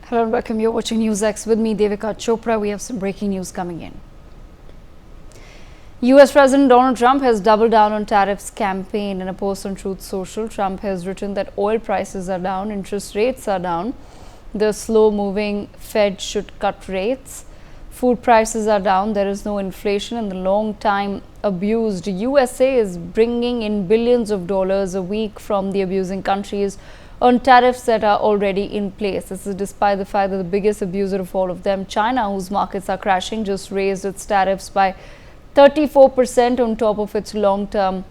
Hello and welcome. You're watching Newsx with me, Devika Chopra. We have some breaking news coming in. US President Donald Trump has doubled down on tariffs campaign. In a post on Truth Social, Trump has written that oil prices are down, interest rates are down, the slow-moving Fed should cut rates, food prices are down, there is no inflation, and the long-time abused USA is bringing in billions of dollars a week from the abusing countries on tariffs that are already in place. This is despite the fact that the biggest abuser of all of them, China, whose markets are crashing, just raised its tariffs by 34% on top of its long-term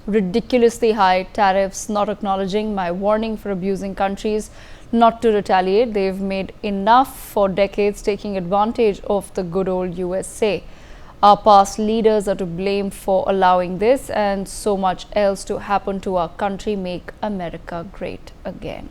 ridiculously high tariffs, not acknowledging my warning for abusing countries not to retaliate. They've made enough for decades, taking advantage of the good old USA. Our past leaders are to blame for allowing this and so much else to happen to our country. Make America great again.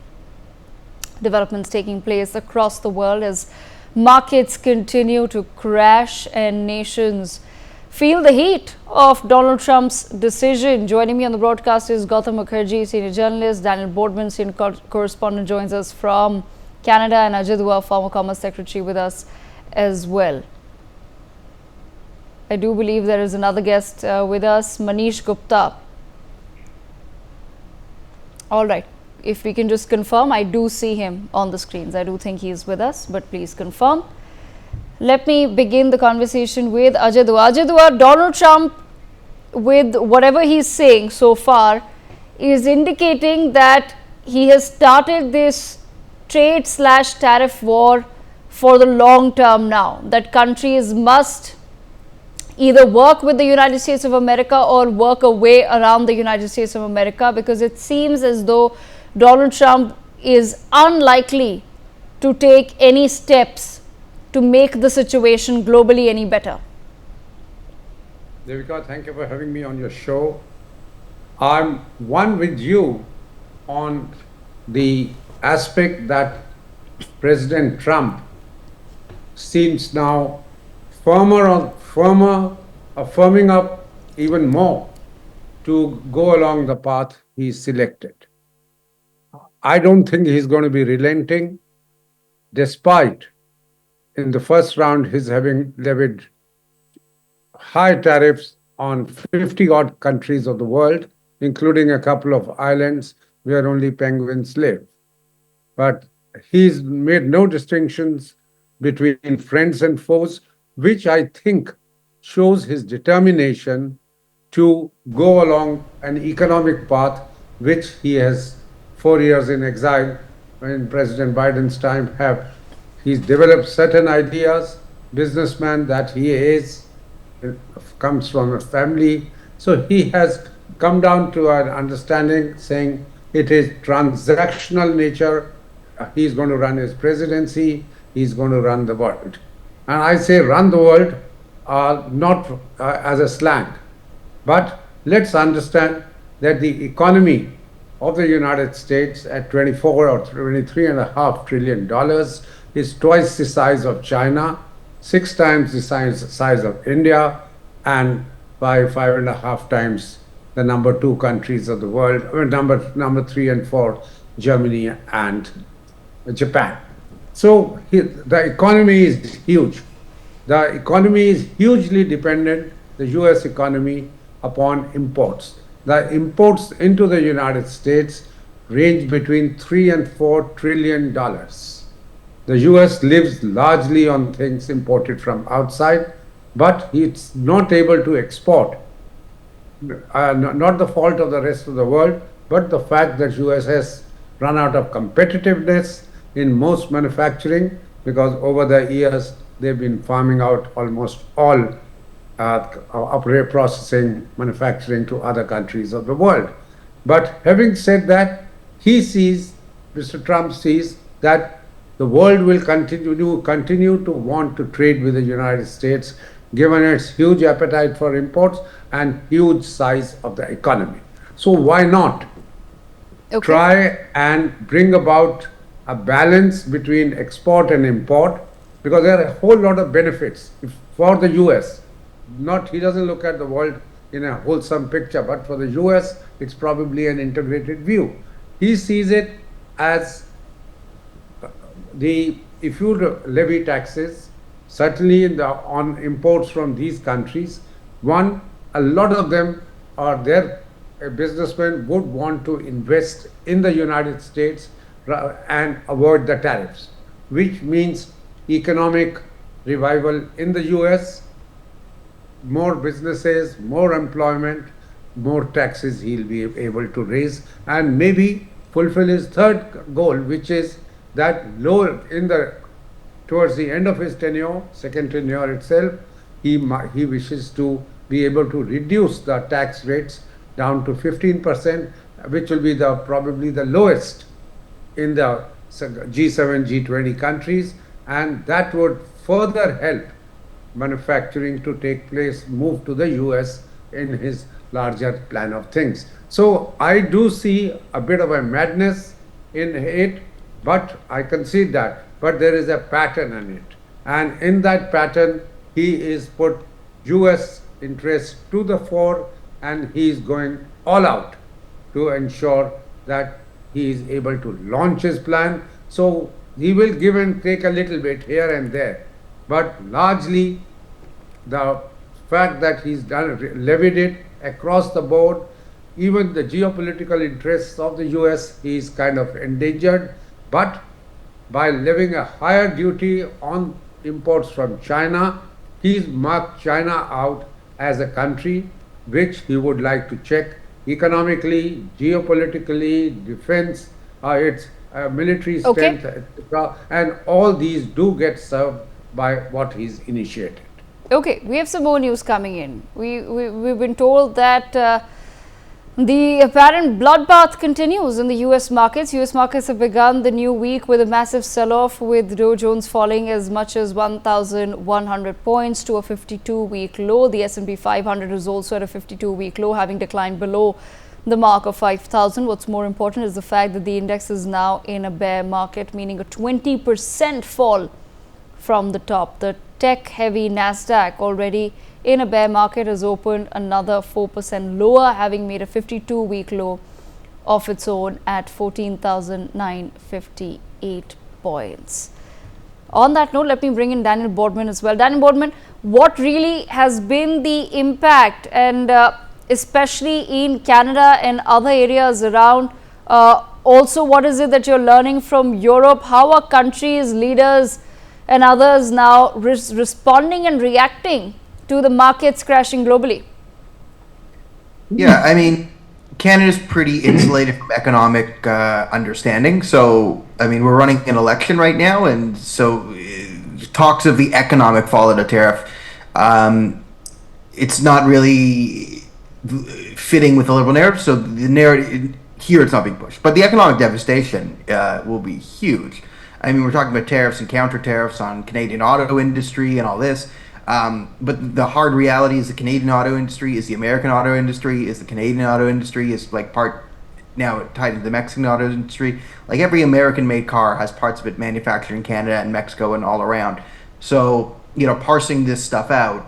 Developments taking place across the world as markets continue to crash and nations feel the heat of Donald Trump's decision. Joining me on the broadcast is Gautam Mukherjee, senior journalist. Daniel Boardman, senior correspondent, joins us from Canada, and Ajay Dua, former Commerce Secretary, with us as well. I do believe there is another guest with us, Manish Gupta. All right. If we can just confirm, I do see him on the screens. I do think he is with us, but please confirm. Let me begin the conversation with Ajay Dua. Ajay Dua, Donald Trump, with whatever he's saying so far, is indicating that he has started this trade/tariff war for the long term now, that countries must either work with the United States of America or work a way around the United States of America, because it seems as though Donald Trump is unlikely to take any steps to make the situation globally any better. Devika, thank you for having me on your show. I'm one with you on the aspect that President Trump seems now affirming up even more to go along the path he's selected. I don't think he's going to be relenting, despite in the first round his having levied high tariffs on 50 odd countries of the world, including a couple of islands where only penguins live. But he's made no distinctions between friends and foes, which I think shows his determination to go along an economic path which he has 4 years in exile in President Biden's time he's developed certain ideas, businessman that he is, comes from a family. So he has come down to an understanding saying it is transactional nature. He's going to run his presidency, he's going to run the world. And I say run the world not as a slang, but let's understand that the economy of the United States at 24 or $23.5 trillion is twice the size of China, 6 times the size of India, and by 5.5 times the number 2 countries of the world, number 3 and 4, Germany and Japan. So the economy is huge. The economy is hugely dependent, the US economy, upon imports. The imports into the United States range between $3 and $4 trillion. The US lives largely on things imported from outside, but it's not able to export. Not the fault of the rest of the world, but the fact that US has run out of competitiveness in most manufacturing, because over the years they've been farming out almost all processing, manufacturing to other countries of the world. But having said that, Mr. Trump sees that the world will continue to want to trade with the United States, given its huge appetite for imports and huge size of the economy. So why not try and bring about a balance between export and import, because there are a whole lot of benefits for the US. He doesn't look at the world in a wholesome picture, but for the US, it's probably an integrated view. He sees it as if you levy taxes, certainly on imports from these countries, one, a lot of them or their businessmen would want to invest in the United States and avoid the tariffs, which means economic revival in the US, more businesses, more employment, more taxes he'll be able to raise, and maybe fulfill his third goal, which is that lower in the towards the end of his tenure, second tenure itself, he wishes to be able to reduce the tax rates down to 15%, which will be the probably the lowest in the G7, G20 countries, and that would further help manufacturing to take place, move to the US in his larger plan of things. So I do see a bit of a madness in it, but I concede that. But there is a pattern in it. And in that pattern, he is put US interests to the fore, and he is going all out to ensure that he is able to launch his plan. So he will give and take a little bit here and there, but largely the fact that he's levied it across the board, even the geopolitical interests of the US, he is kind of endangered. But by levying a higher duty on imports from China, he's marked China out as a country which he would like to check economically, geopolitically, defense, its military strength, etc. And all these do get served by what he's initiated. Okay, we have some more news coming in. We've been told that the apparent bloodbath continues in the US markets. US markets have begun the new week with a massive sell-off, with Dow Jones falling as much as 1,100 points to a 52-week low. The S&P 500 is also at a 52-week low, having declined below the mark of 5,000. What's more important is the fact that the index is now in a bear market, meaning a 20% fall from the top. The tech-heavy Nasdaq, already in a bear market, has opened another 4% lower, having made a 52-week low of its own at 14,958 points. On that note, let me bring in Daniel Boardman as well. Daniel Boardman, what really has been the impact, and especially in Canada and other areas around? Also, what is it that you're learning from Europe? How are countries, leaders and others now responding and reacting to the markets crashing globally? Yeah, I mean, Canada's pretty insulated from economic understanding. So, I mean, we're running an election right now, and so talks of the economic fallout of tariff, it's not really fitting with the liberal narrative. So the narrative here, it's not being pushed, but the economic devastation will be huge. I mean, we're talking about tariffs and counter tariffs on Canadian auto industry and all this. But the hard reality is the Canadian auto industry is the American auto industry, is the Canadian auto industry, is like part now tied into the Mexican auto industry. Like every American-made car has parts of it manufactured in Canada and Mexico and all around. So, you know, parsing this stuff out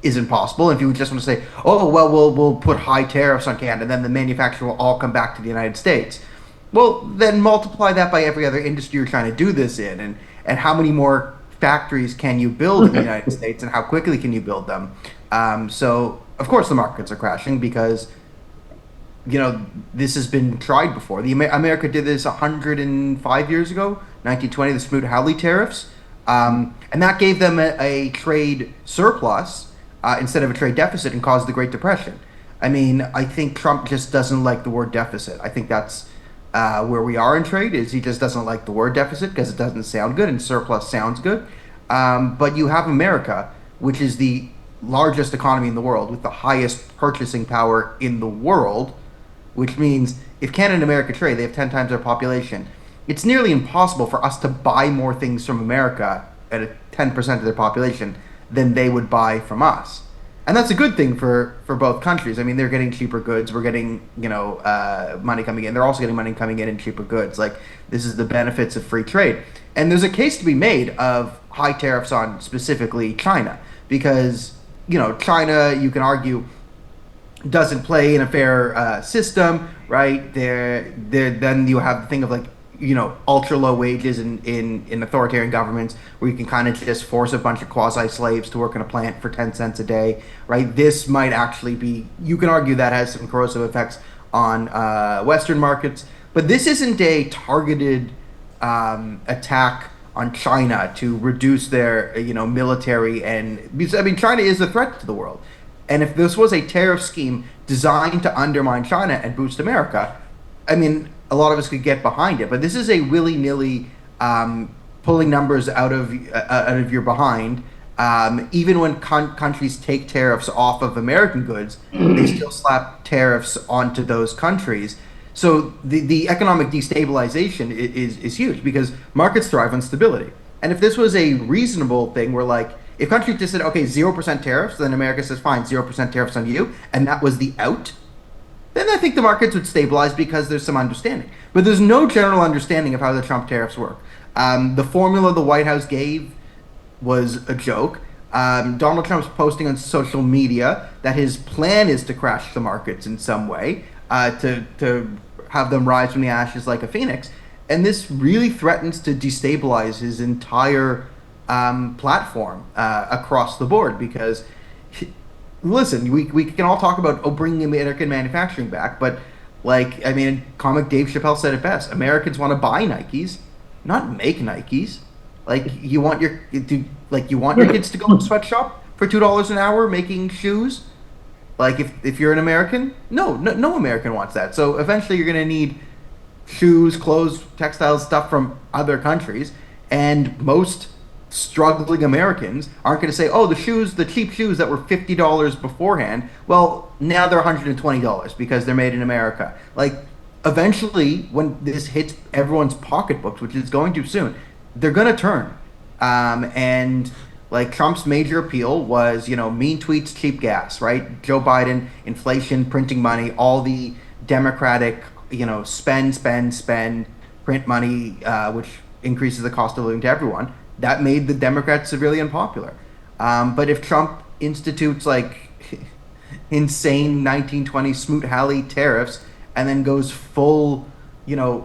isn't possible. If you just want to say, oh, well, we'll put high tariffs on Canada, then the manufacturer will all come back to the United States. Well, then multiply that by every other industry you're trying to do this in, and how many more factories can you build in the United States, and how quickly can you build them? So, of course, the markets are crashing because, you know, this has been tried before. America did this 105 years ago, 1920, the Smoot-Hawley tariffs, and that gave them a trade surplus instead of a trade deficit, and caused the Great Depression. I mean, I think Trump just doesn't like the word deficit. I think that's where we are in trade, is he just doesn't like the word deficit because it doesn't sound good, and surplus sounds good. But you have America, which is the largest economy in the world with the highest purchasing power in the world, which means if Canada and America trade, they have 10 times our population. It's nearly impossible for us to buy more things from America at a 10% of their population than they would buy from us. And that's a good thing for both countries. I mean, they're getting cheaper goods. We're getting, you know, money coming in. They're also getting money coming in cheaper goods. Like, this is the benefits of free trade. And there's a case to be made of high tariffs on specifically China, because, you know, China, you can argue, doesn't play in a fair system, right? Then you have the thing of, like, ultra low wages in authoritarian governments where you can kind of just force a bunch of quasi slaves to work in a plant for 10 cents a day, right? This might actually be, you can argue that has some corrosive effects on Western markets, but this isn't a targeted attack on China to reduce their military, and because I mean China is a threat to the world, and if this was a tariff scheme designed to undermine China and boost America, I mean a lot of us could get behind it. But this is a willy-nilly pulling numbers out of your behind. Even when countries take tariffs off of American goods, they still slap tariffs onto those countries. So the economic destabilization is huge because markets thrive on stability. And if this was a reasonable thing where like if countries just said, okay, 0% tariffs, then America says, fine, 0% tariffs on you, and that was the out, then I think the markets would stabilize because there's some understanding. But there's no general understanding of how the Trump tariffs work. The formula the White House gave was a joke. Donald Trump's posting on social media that his plan is to crash the markets in some way, to have them rise from the ashes like a phoenix. And this really threatens to destabilize his entire platform across the board because, listen, we can all talk about bringing American manufacturing back, but like, I mean, comic Dave Chappelle said it best. Americans want to buy Nikes, not make Nikes. Like you want your kids to go to a sweatshop for $2 an hour making shoes. Like if you're an American, no American wants that. So eventually you're going to need shoes, clothes, textiles, stuff from other countries, and most struggling Americans aren't going to say, oh, the cheap shoes that were $50 beforehand, well, now they're $120 because they're made in America. Like eventually when this hits everyone's pocketbooks, which is going to soon, they're going to turn. And like Trump's major appeal was, mean tweets, cheap gas, right? Joe Biden, inflation, printing money, all the Democratic, spend, print money, which increases the cost of living to everyone. That made the Democrats severely unpopular. But if Trump institutes like insane 1920 Smoot-Halley tariffs and then goes full,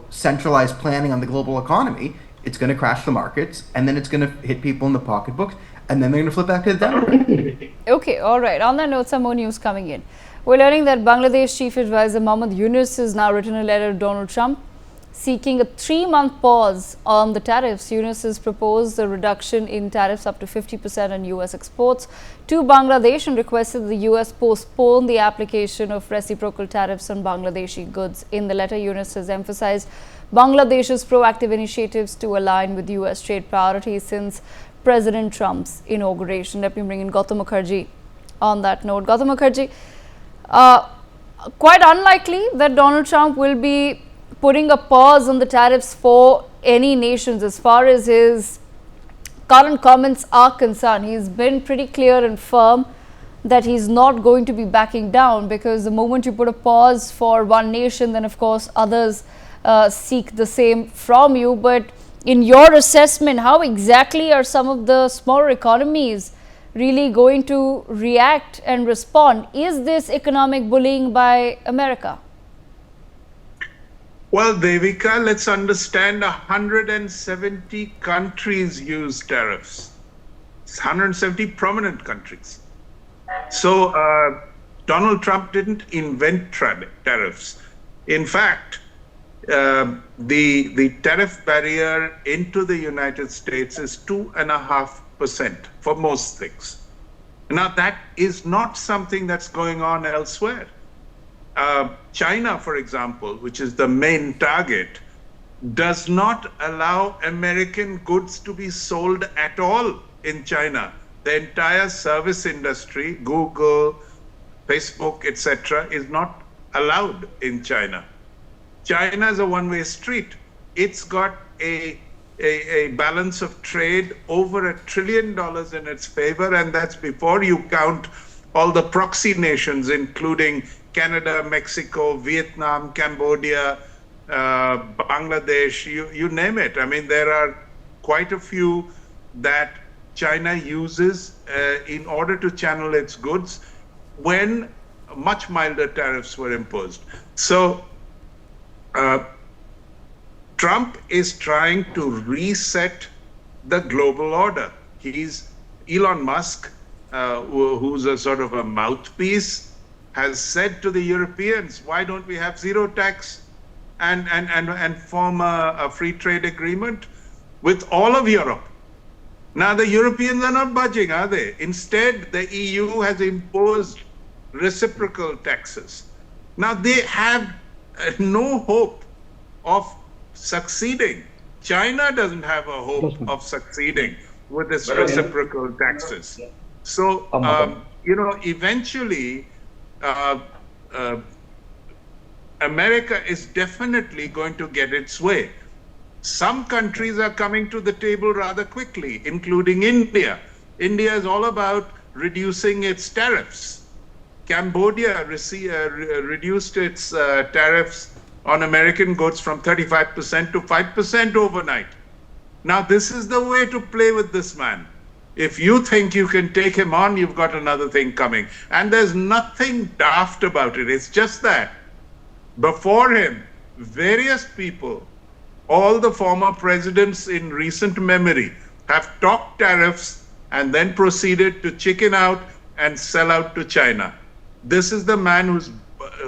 centralized planning on the global economy, it's going to crash the markets, and then it's going to hit people in the pocketbooks, and then they're going to flip back to the Democrats. Okay, all right. On that note, some more news coming in. We're learning that Bangladesh Chief Advisor Mohammad Yunus has now written a letter to Donald Trump seeking a 3-month pause on the tariffs. Yunus has proposed a reduction in tariffs up to 50% on U.S. exports to Bangladesh and requested the U.S. postpone the application of reciprocal tariffs on Bangladeshi goods. In the letter, Yunus has emphasized Bangladesh's proactive initiatives to align with U.S. trade priorities since President Trump's inauguration. Let me bring in Gautam Mukherjee on that note. Gautam Mukherjee, quite unlikely that Donald Trump will be putting a pause on the tariffs for any nations as far as his current comments are concerned. He's been pretty clear and firm that he's not going to be backing down, because the moment you put a pause for one nation, then of course others seek the same from you. But in your assessment, how exactly are some of the smaller economies really going to react and respond? Is this economic bullying by America? Well, Devika, let's understand 170 countries use tariffs. It's 170 prominent countries. So Donald Trump didn't invent tariffs. In fact, the tariff barrier into the United States is 2.5% for most things. Now, that is not something that's going on elsewhere. China, for example, which is the main target, does not allow American goods to be sold at all in China. The entire service industry, Google, Facebook, etc., is not allowed in China. China is a one-way street. It's got a balance of trade over $1 trillion in its favor, and that's before you count all the proxy nations, including Canada, Mexico, Vietnam, Cambodia, Bangladesh, you name it. I mean, there are quite a few that China uses in order to channel its goods when much milder tariffs were imposed. So Trump is trying to reset the global order. He's Elon Musk, who's a sort of a mouthpiece, has said to the Europeans, why don't we have zero tax and form a free trade agreement with all of Europe? Now, the Europeans are not budging, are they? Instead, the EU has imposed reciprocal taxes. Now, they have no hope of succeeding. China doesn't have a hope of succeeding with its reciprocal taxes. So, eventually, America is definitely going to get its way. Some countries are coming to the table rather quickly, including India. India is all about reducing its tariffs. Cambodia reduced its tariffs on American goods from 35% to 5% overnight. Now, this is the way to play with this man. If you think you can take him on, you've got another thing coming. And there's nothing daft about it. It's just that before him, various people, all the former presidents in recent memory, have topped tariffs and then proceeded to chicken out and sell out to China. This is the man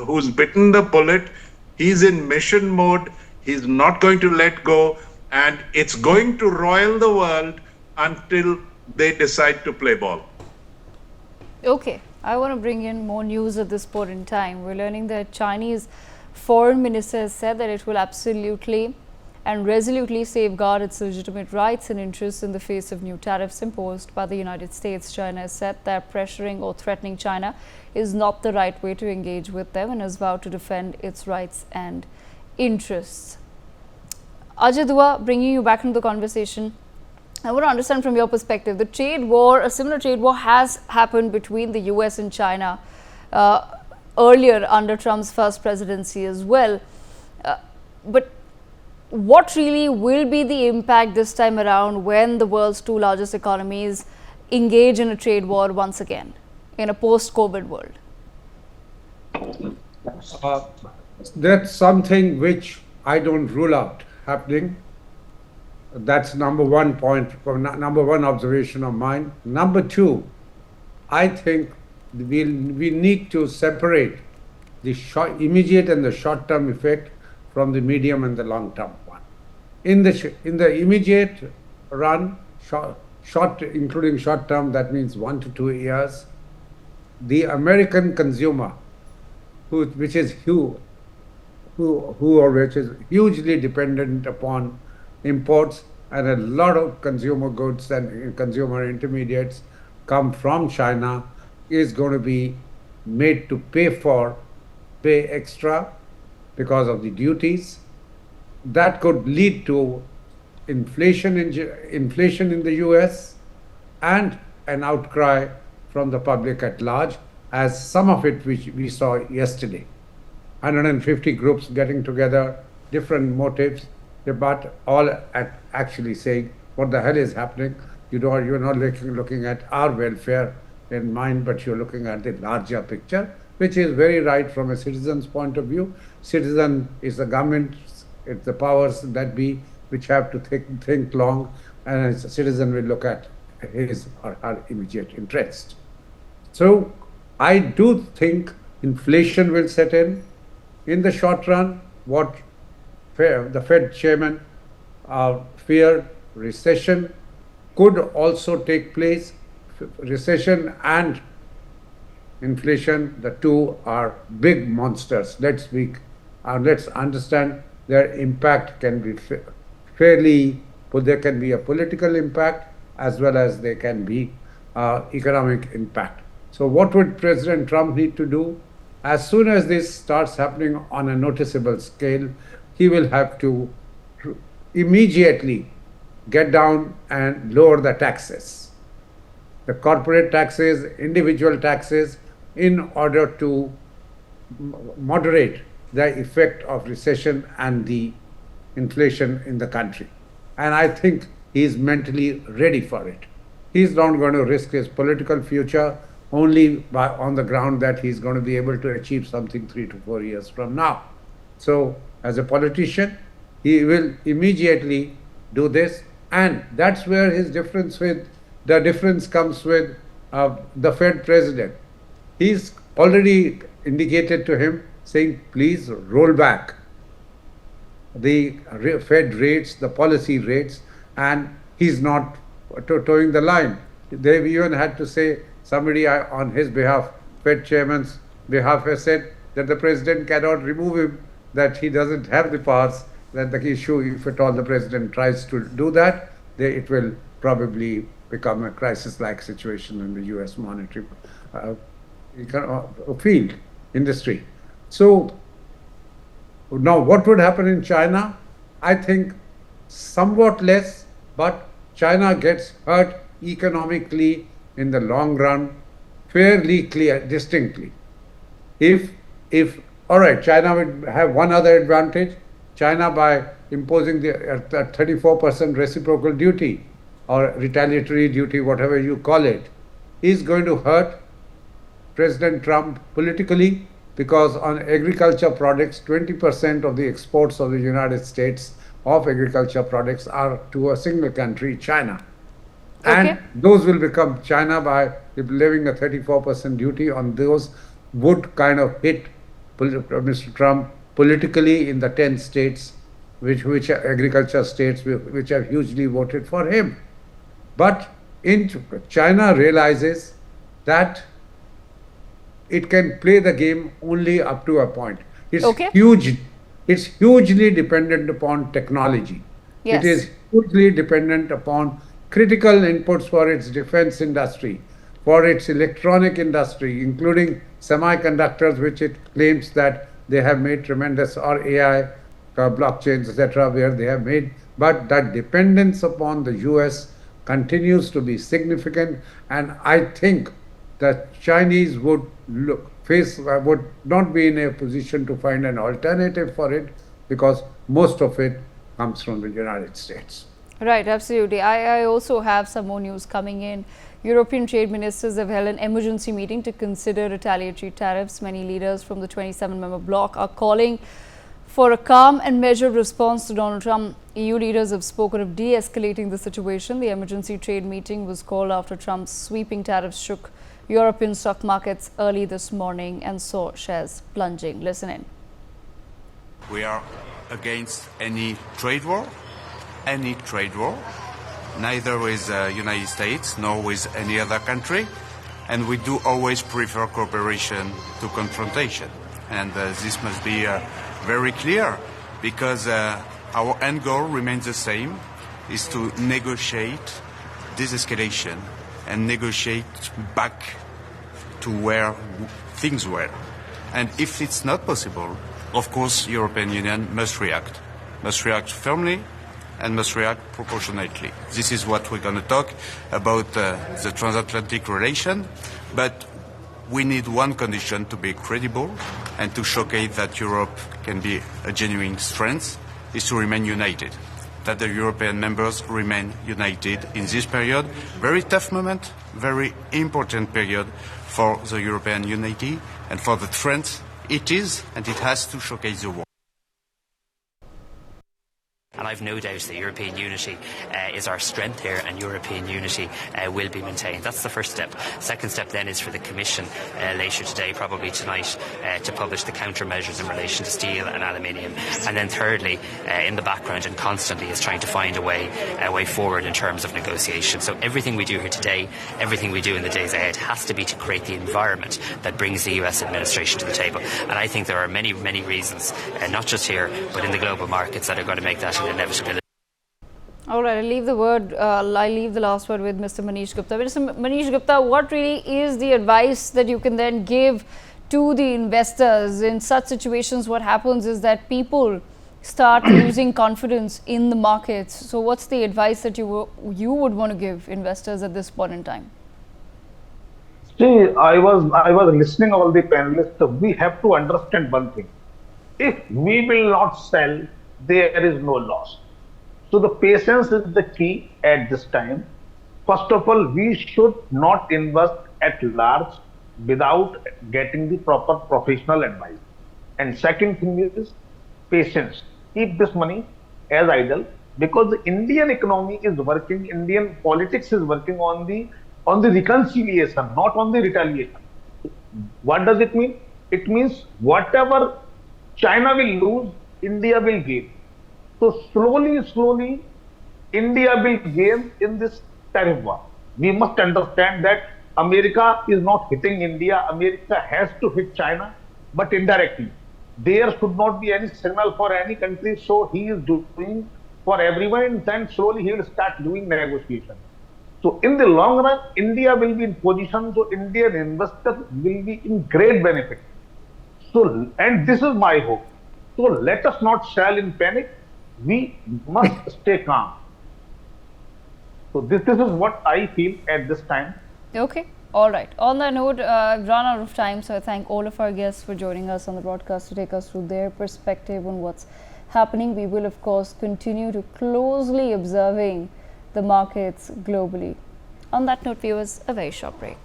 who's bitten the bullet. He's in mission mode. He's not going to let go. And it's going to roil the world until they decide to play ball. Okay, I want to bring in more news at this point in time. We're learning that Chinese foreign minister has said that it will absolutely and resolutely safeguard its legitimate rights and interests in the face of new tariffs imposed by the United States. China has said that pressuring or threatening China is not the right way to engage with them and has vowed to defend its rights and interests. Ajay Dua, bringing you back into the conversation, I want to understand from your perspective, the trade war, a similar trade war has happened between the US and China earlier under Trump's first presidency as well. But what really will be the impact this time around when the world's two largest economies engage in a trade war once again in a post-COVID world? That's something which I don't rule out happening. That's number one point, number one observation of mine. Number two, I think we need to separate the immediate and the short-term effect from the medium and the long-term one. In the immediate run, short including short-term, that means 1 to 2 years, the American consumer, which is hugely dependent upon imports, and a lot of consumer goods and consumer intermediates come from China, is going to be made to pay extra because of the duties. That could lead to inflation in the US and an outcry from the public at large, as some of it which we saw yesterday. 150 groups getting together, different motives, but all actually saying, what the hell is happening? You're not looking at our welfare in mind, but you're looking at the larger picture, which is very right from a citizen's point of view. Citizen is the government, it's the powers that be, which have to think long, and a citizen will look at his or her immediate interest. So I do think inflation will set in the short run. What the Fed chairman feared, recession could also take place. Recession and inflation, the two are big monsters. Let's understand their impact can be there can be a political impact as well as there can be economic impact. So what would President Trump need to do? As soon as this starts happening on a noticeable scale, he will have to immediately get down and lower the taxes, the corporate taxes, individual taxes, in order to moderate the effect of recession and the inflation in the country. And I think he's mentally ready for it. He's not going to risk his political future only on the ground that he's going to be able to achieve something 3 to 4 years from now. So as a politician, he will immediately do this, and that's where the difference comes with the Fed president. He's already indicated to him saying, please roll back the Fed rates, the policy rates, and he's not towing the line. They've even had to say, somebody on his behalf, Fed chairman's behalf, has said that the president cannot remove him, that he doesn't have the powers, that the issue, if at all the president tries to do that, it will probably become a crisis-like situation in the US monetary field, industry. So now, what would happen in China? I think somewhat less, but China gets hurt economically in the long run, fairly clear, distinctly. If all right, China would have one other advantage. China, by imposing the 34% reciprocal duty or retaliatory duty, whatever you call it, is going to hurt President Trump politically, because on agriculture products, 20% of the exports of the United States of agriculture products are to a single country, China. Okay. And those will become China by levying a 34% duty on those would kind of hit Mr. Trump politically in the 10 states, which are agriculture states, which have hugely voted for him. But China realizes that it can play the game only up to a point. It's Okay. huge. It's hugely dependent upon technology. Yes. It is hugely dependent upon critical inputs for its defense industry, for its electronic industry, including semiconductors, which it claims that they have made tremendous, or AI, blockchains, etc., where they have made. But that dependence upon the US continues to be significant, and I think that Chinese would would not be in a position to find an alternative for it, because most of it comes from the United States. Right, absolutely. I also have some more news coming in. European trade ministers have held an emergency meeting to consider retaliatory tariffs. Many leaders from the 27-member bloc are calling for a calm and measured response to Donald Trump. EU leaders have spoken of de-escalating the situation. The emergency trade meeting was called after Trump's sweeping tariffs shook European stock markets early this morning and saw shares plunging. Listen in. We are against any trade war, neither with the United States nor with any other country. And we do always prefer cooperation to confrontation. And this must be very clear, because our end goal remains the same, is to negotiate de-escalation and negotiate back to where things were. And if it's not possible, of course, European Union must react firmly and must react proportionately. This is what we're going to talk about, the transatlantic relation, but we need one condition to be credible and to showcase that Europe can be a genuine strength, is to remain united. That the European members remain united in this period. Very tough moment, very important period for the European unity and for the strength it is, and it has to showcase the world. And I've no doubt that European unity is our strength here, and European unity will be maintained. That's the first step. Second step then is for the Commission later today, probably tonight, to publish the countermeasures in relation to steel and aluminium. And then thirdly, in the background and constantly, is trying to find a way forward in terms of negotiation. So everything we do here today, everything we do in the days ahead, has to be to create the environment that brings the US administration to the table. And I think there are many, many reasons, not just here, but in the global markets, that are going to make that an inevitability. All right, I'll leave the last word with Mr. Manish Gupta. Mr. Manish Gupta, what really is the advice that you can then give to the investors in such situations? What happens is that people start losing confidence in the markets. So what's the advice that you would want to give investors at this point in time? See, I was listening all the panelists. We have to understand one thing. If we will not sell, there is no loss. So the patience is the key at this time. First of all, we should not invest at large without getting the proper professional advice. And second thing is patience. Keep this money as idle because the Indian economy is working, Indian politics is working on the reconciliation, not on the retaliation. What does it mean? It means whatever China will lose, India will gain. So slowly, India will gain in this tariff war. We must understand that America is not hitting India. America has to hit China, but indirectly. There should not be any signal for any country. So he is doing for everyone, then slowly he will start doing negotiation. So in the long run, India will be in position. So Indian investors will be in great benefit. So, and this is my hope. So let us not sell in panic. We must stay calm. So this is what I feel at this time. Okay. All right. On that note, I've run out of time, so I thank all of our guests for joining us on the broadcast to take us through their perspective on what's happening. We will, of course, continue to closely observing the markets globally. On that note, viewers, a very short break.